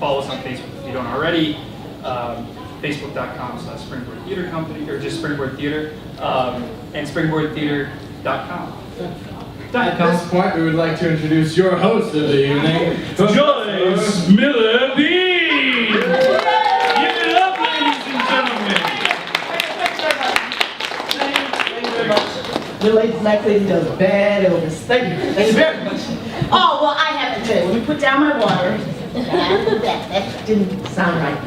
follow us on Facebook if you don't already. Facebook.com/Springboard Theater Company, or just Springboard Theater, and SpringboardTheater.com. At this point, we would like to introduce your host of the evening, Joyce Miller Bean! Give it up, ladies and gentlemen! Thank you very much. The ladies, my lady does bad illness. Thank you. Thank you very much. Oh, well, I have to tell you, when you put down my water, that didn't sound right.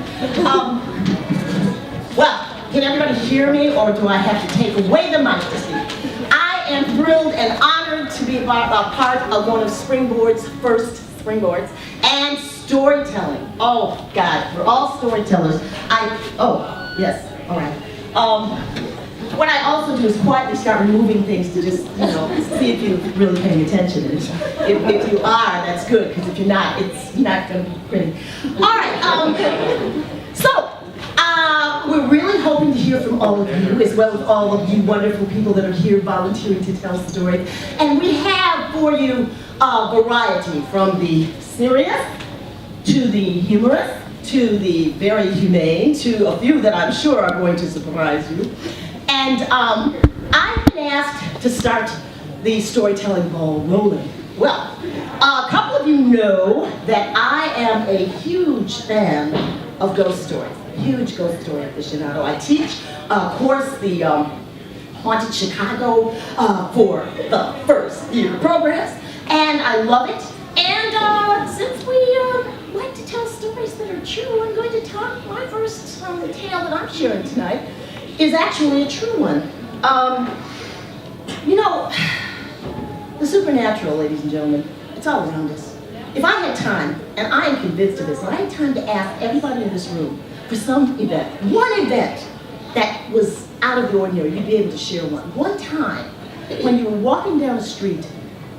Well, can everybody hear me, or do I have to take away the mic to speak? I am thrilled and honored to be a part of one of Springboard's first Springboards, and storytelling. Oh, God, we're all storytellers. Yes, all right. What I also do is quietly start removing things to just, see if you're really paying attention. And if you are, that's good, because if you're not, it's not going to be pretty. All right, we're really hoping to hear from all of you, as well as all of you wonderful people that are here volunteering to tell stories. And we have for you a variety, from the serious, to the humorous, to the very humane, to a few that I'm sure are going to surprise you. And I've been asked to start the storytelling ball rolling. Well, a couple of you know that I am a huge fan of ghost stories. Huge ghost story aficionado. I teach a course, the Haunted Chicago, for the first year programs, and I love it. And since we like to tell stories that are true, I'm going to talk. My first tale that I'm sharing tonight is actually a true one. The supernatural, ladies and gentlemen, it's all around us. If I had time, and I am convinced of this, if I had time to ask everybody in this room for some event, one event that was out of the ordinary, you'd be able to share one. One time when you were walking down the street,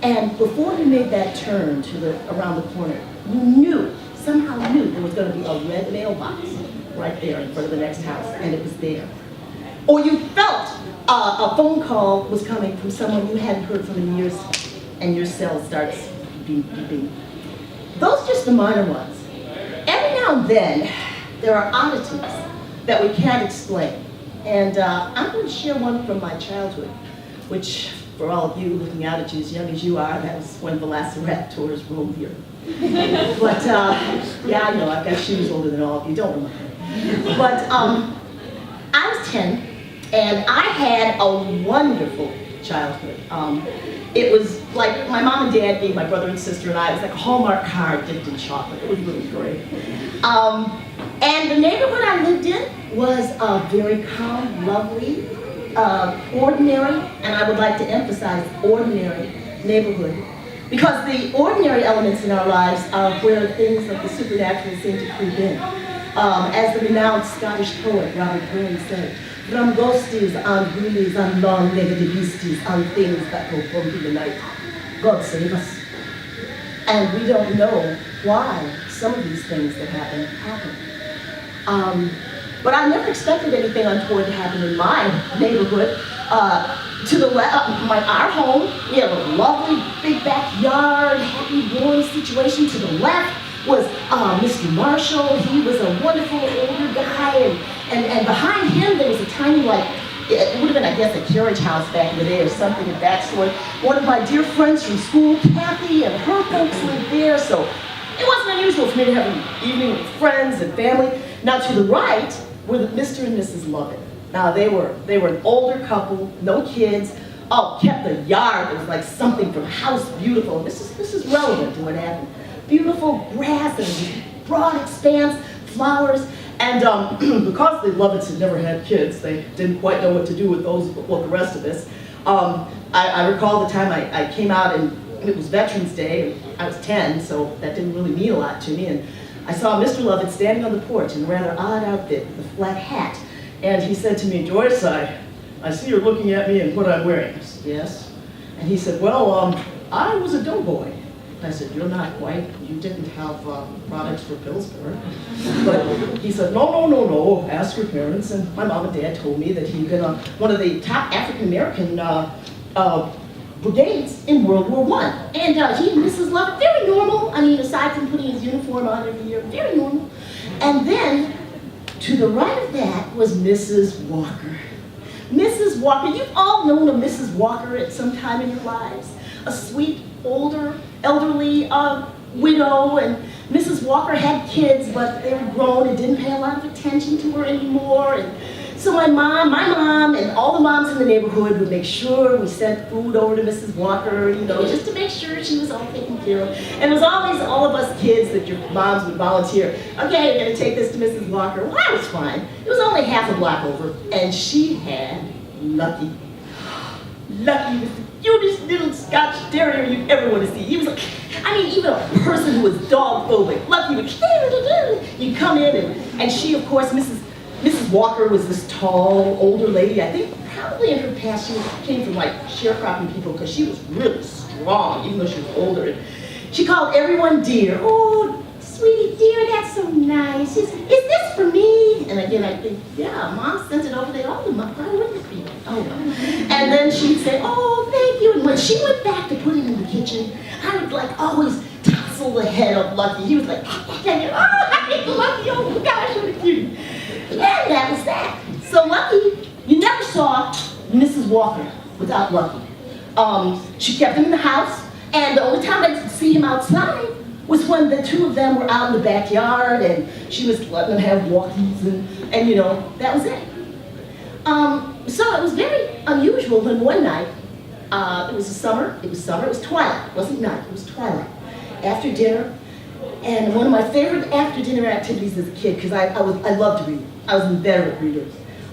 and before you made that turn around the corner, you somehow knew there was going to be a red mailbox right there in front of the next house, and it was there. Or you felt a phone call was coming from someone you hadn't heard from in years, and your cell starts beep, beep, beep. Those are just the minor ones. Every now and then, there are oddities that we can't explain. And I'm going to share one from my childhood, which, for all of you looking out at you as young as you are, that was when velociraptors roamed here. But, yeah, I know, I've got shoes older than all of you, don't remind me. But I was 10, and I had a wonderful childhood. It was like my mom and dad gave my brother and sister and I, it was like a Hallmark card dipped in chocolate. It was really great. And the neighborhood I lived in was a very calm, lovely, ordinary, and I would like to emphasize ordinary neighborhood. Because the ordinary elements in our lives are where things like the supernatural seem to creep in. As the renowned Scottish poet Robert Burns said, "From ghosties and ghoulies and long-legged beasties and things that go bump in the night, God save us." And we don't know why some of these things that happen. But I never expected anything untoward to happen in my neighborhood. To the left, our home, we have a lovely big backyard, happy, warm situation. To the left was Mr. Marshall. He was a wonderful older guy, and behind him there was a tiny, it would have been, I guess, a carriage house back in the day or something of that sort. One of my dear friends from school, Kathy, and her folks lived there, so it wasn't unusual for me to have an evening with friends and family. Now to the right were Mr. and Mrs. Lovett. Now they were an older couple, no kids, kept the yard. It was like something from House Beautiful. This is relevant to what happened. Beautiful grass and broad expanse, flowers, and because the Lovets had never had kids, they didn't quite know what to do with the rest of us. I recall the time I came out, and it was Veterans Day, and I was 10, so that didn't really mean a lot to me, and I saw Mr. Lovett standing on the porch in a rather odd outfit with a flat hat, and he said to me, "Joyce, I see you're looking at me and what I'm wearing." I said, "Yes." And he said, "Well, I was a doughboy." I said, "You're not white. You didn't have products for Pillsbury." But he said, No. Ask your parents. And my mom and dad told me that he'd been one of the top African-American brigades in World War I. And he and Mrs. Love, very normal. I mean, aside from putting his uniform on every year, very normal. And then, to the right of that was Mrs. Walker. Mrs. Walker, you've all known a Mrs. Walker at some time in your lives. A sweet, older, elderly widow, and Mrs. Walker had kids, but they were grown and didn't pay a lot of attention to her anymore. And so my mom, and all the moms in the neighborhood would make sure we sent food over to Mrs. Walker, you know, just to make sure she was all taken care of. And it was always all of us kids that your moms would volunteer. Okay, you're gonna take this to Mrs. Walker. Well, I was fine. It was only half a block over, and she had Lucky. Lucky was the cutest little Scotch terrier you ever want to see. He was like, I mean, even a person who was dog phobic, Lucky would, you'd come in, and she, of course, Mrs. Walker was this tall, older lady. I think probably in her past she came from like sharecropping people because she was really strong, even though she was older. And she called everyone dear. Oh, sweetie dear, that's so nice. Is this for me? And again, I think, yeah, Mom sent it over there. Oh, why wouldn't it be? Oh, and then she'd say, oh, thank you. And when she went back to put it in the kitchen, I would like always tousle the head of Lucky. He was like, oh, Lucky, oh gosh, what a cutie. And that was that. So Lucky, you never saw Mrs. Walker without Lucky. She kept him in the house, and the only time I could see him outside was when the two of them were out in the backyard, and she was letting them have walkies, and you know, that was it. So it was very unusual when one night, it was twilight, it wasn't night, it was twilight, after dinner. And one of my favorite after dinner activities as a kid, because I loved to read, I was an inveterate reader.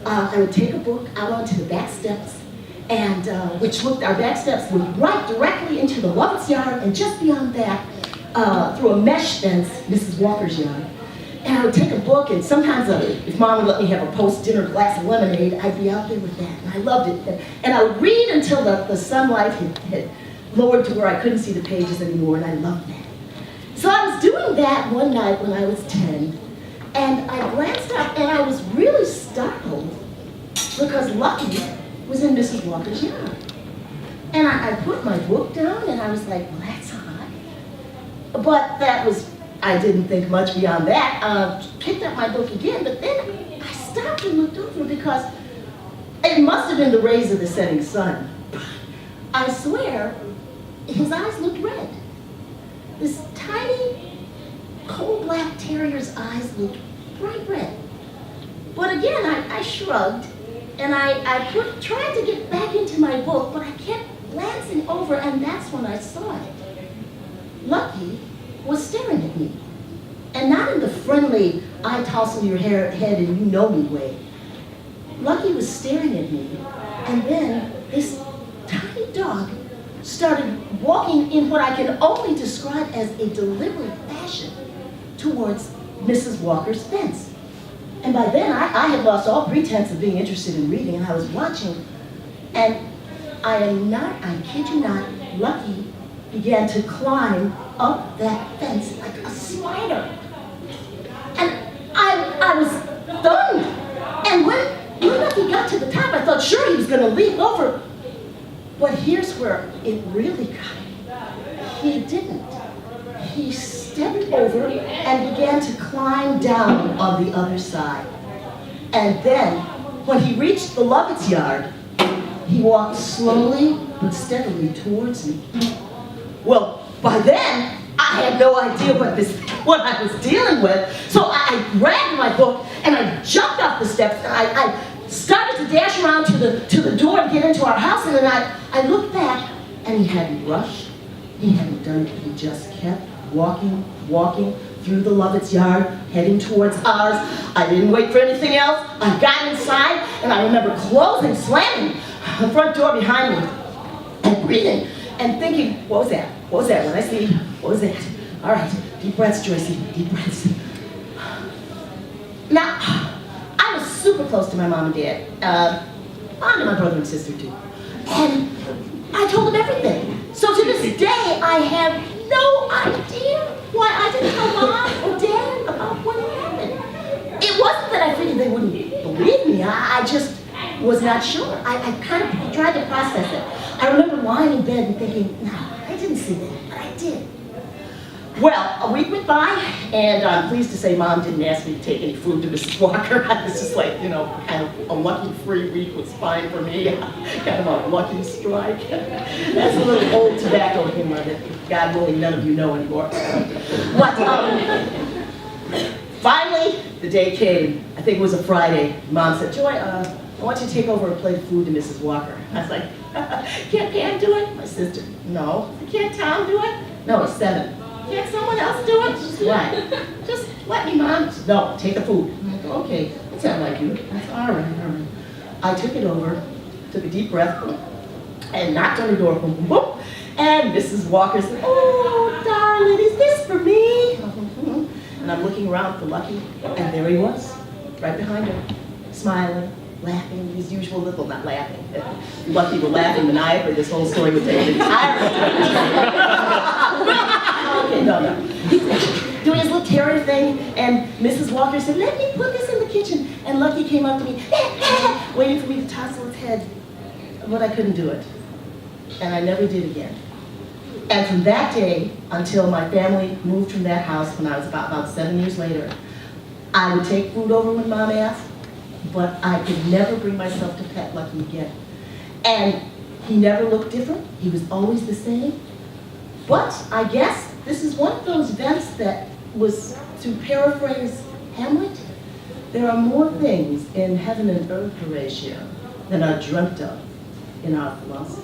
I would take a book out onto the back steps, and our back steps looked right directly into the Lovett's yard, and just beyond that, through a mesh fence, Mrs. Walker's yard. And I would take a book, and sometimes if Mom would let me have a post-dinner glass of lemonade, I'd be out there with that, and I loved it. And I would read until the sunlight had lowered to where I couldn't see the pages anymore, and I loved that. So I was doing that one night when I was 10, and I glanced up, and I was really startled because Lucky was in Mrs. Walker's yard. And I put my book down, and I was like, well, that's odd. But I didn't think much beyond that. Picked up my book again, but then I stopped and looked over because it must have been the rays of the setting sun. I swear, his eyes looked red. This tiny, coal-black terrier's eyes looked bright red. But again, I shrugged, and I tried to get back into my book, but I kept glancing over, and that's when I saw it. Lucky was staring at me. And not in the friendly, I tousle your head and you know me way. Lucky was staring at me, and then this tiny dog started walking in what I can only describe as a deliberate fashion towards Mrs. Walker's fence. And by then, I had lost all pretense of being interested in reading, and I was watching, and I kid you not, Lucky began to climb up that fence like a spider. And I was stunned. And when Lucky got to the top, I thought sure he was going to leap over. But here's where it really got me. He didn't. He stepped over and began to climb down on the other side. And then, when he reached the Lovett's yard, he walked slowly but steadily towards me. Well, by then, I had no idea what I was dealing with, so I grabbed my book and I jumped off the steps and I started to dash around to the door to get into our house, and then I looked back, and he hadn't rushed, he hadn't done it, he just kept walking through the Lovett's yard, heading towards ours. I didn't wait for anything else. I got inside, and I remember slamming the front door behind me, and breathing, and thinking, what was that? What was that? When I see, what was that? All right, deep breaths, Joyce, deep breaths. Now, I was super close to my mom and dad, and my brother and sister too. And I told them everything. So to this day, I have no idea why I didn't tell Mom or Dad about what had happened. It wasn't that I figured they wouldn't believe me. I just was not sure. I kind of tried to process it. I remember lying in bed and thinking, no, I didn't see that. Well, a week went by, and I'm pleased to say Mom didn't ask me to take any food to Mrs. Walker. I was just like, you know, kind of a lucky free week was fine for me. Kind of a lucky strike. That's a little old tobacco humor that God willing none of you know anymore. But finally, the day came. I think it was a Friday. Mom said, Joy, I want you to take over a plate of food to Mrs. Walker. I was like, can't Pam do it? My sister, no. Can't Tom do it? No, it's 7. Can't someone else do it? She's right. Just let me, Mom. No, take the food. I'm like, okay, that sounds like you. I said, all right. I took it over, took a deep breath, and knocked on the door, boom, boom, boom. And Mrs. Walker said, oh, darling, is this for me? And I'm looking around for Lucky, and there he was, right behind her, smiling, laughing, his usual little, not laughing. If Lucky were laughing maniacally, this whole story would take an entire Okay, no. He was doing his little terror thing, and Mrs. Walker said, let me put this in the kitchen. And Lucky came up to me, waiting for me to tousle his head. But I couldn't do it. And I never did again. And from that day until my family moved from that house when I was about 7 years later, I would take food over when Mom asked, but I could never bring myself to pet Lucky again. And he never looked different. He was always the same. But I guess this is one of those events that was, to paraphrase Hamlet, there are more things in heaven and earth, Horatio, than are dreamt of in our philosophy.